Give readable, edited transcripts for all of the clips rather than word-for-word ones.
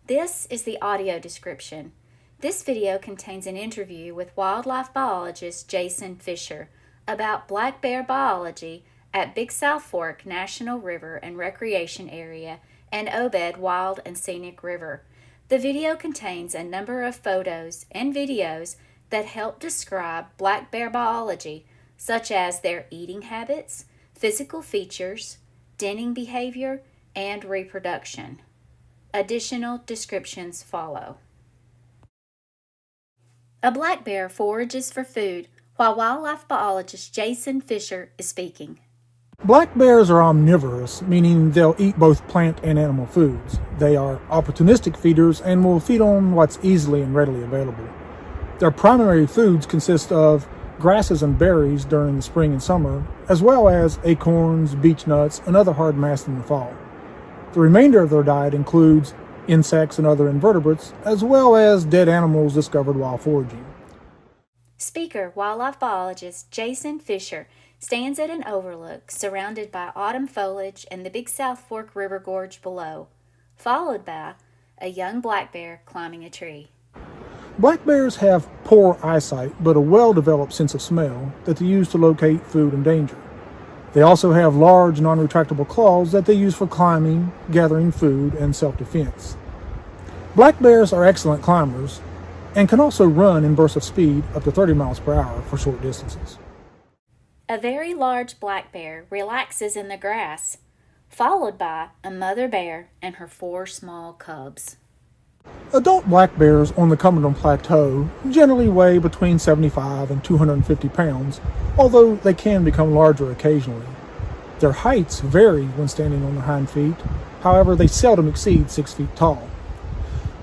This is the audio description. This video contains an interview with wildlife biologist Jason Fisher about black bear biology at Big South Fork National River and Recreation Area and Obed Wild and Scenic River. The video contains a number of photos and videos that help describe black bear biology, such as their eating habits, physical features, denning behavior, and reproduction. Additional descriptions follow. A black bear forages for food while wildlife biologist Jason Fisher is speaking. Black bears are omnivorous, meaning they'll eat both plant and animal foods. They are opportunistic feeders and will feed on what's easily and readily available. Their primary foods consist of grasses and berries during the spring and summer, as well as acorns, beech nuts, and other hard mass in the fall. The remainder of their diet includes insects and other invertebrates, as well as dead animals discovered while foraging. Speaker wildlife biologist Jason Fisher stands at an overlook surrounded by autumn foliage and the Big South Fork River Gorge below, followed by a young black bear climbing a tree. Black bears have poor eyesight, but a well-developed sense of smell that they use to locate food and danger. They also have large, non-retractable claws that they use for climbing, gathering food, and self-defense. Black bears are excellent climbers and can also run in bursts of speed up to 30 miles per hour for short distances. A very large black bear relaxes in the grass, followed by a mother bear and her 4 small cubs. Adult black bears on the Cumberland Plateau generally weigh between 75 and 250 pounds, although they can become larger occasionally. Their heights vary when standing on their hind feet, however they seldom exceed 6 feet tall.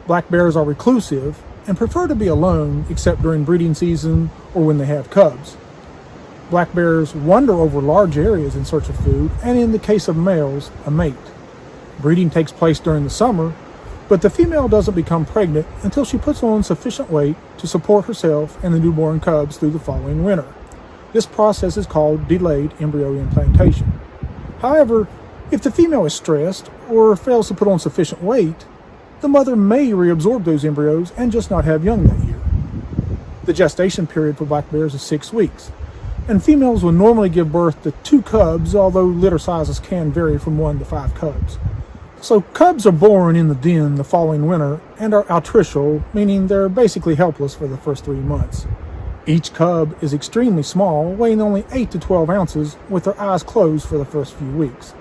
Black bears are reclusive and prefer to be alone except during breeding season or when they have cubs. Black bears wander over large areas in search of food and, in the case of males, a mate. Breeding takes place during the summer, but the female doesn't become pregnant until she puts on sufficient weight to support herself and the newborn cubs through the following winter. This process is called delayed embryo implantation. However, if the female is stressed or fails to put on sufficient weight, the mother may reabsorb those embryos and just not have young that year. The gestation period for black bears is 6 weeks, and females will normally give birth to 2 cubs, although litter sizes can vary from 1 to 5 cubs. So cubs are born in the den the following winter and are altricial, meaning they're basically helpless for the first 3 months. Each cub is extremely small, weighing only 8 to 12 ounces, with their eyes closed for the first few weeks.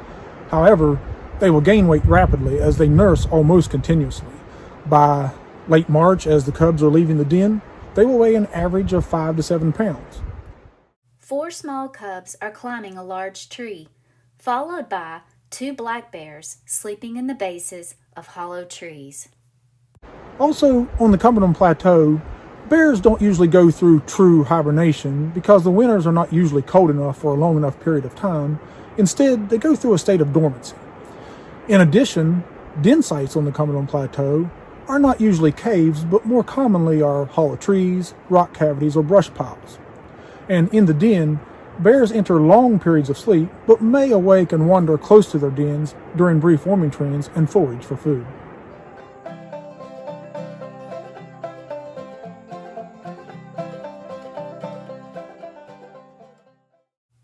However, they will gain weight rapidly as they nurse almost continuously. By late March, as the cubs are leaving the den, they will weigh an average of 5 to 7 pounds. 4 small cubs are climbing a large tree, followed by 2 black bears sleeping in the bases of hollow trees. Also, on the Cumberland Plateau, bears don't usually go through true hibernation because the winters are not usually cold enough for a long enough period of time. Instead, they go through a state of dormancy. In addition, den sites on the Cumberland Plateau are not usually caves, but more commonly are hollow trees, rock cavities, or brush piles. And in the den, bears enter long periods of sleep, but may awake and wander close to their dens during brief warming trends and forage for food.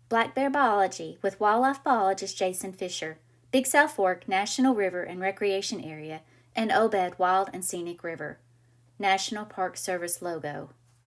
Black Bear Biology with wildlife biologist Jason Fisher, Big South Fork National River and Recreation Area, and Obed Wild and Scenic River. National Park Service logo.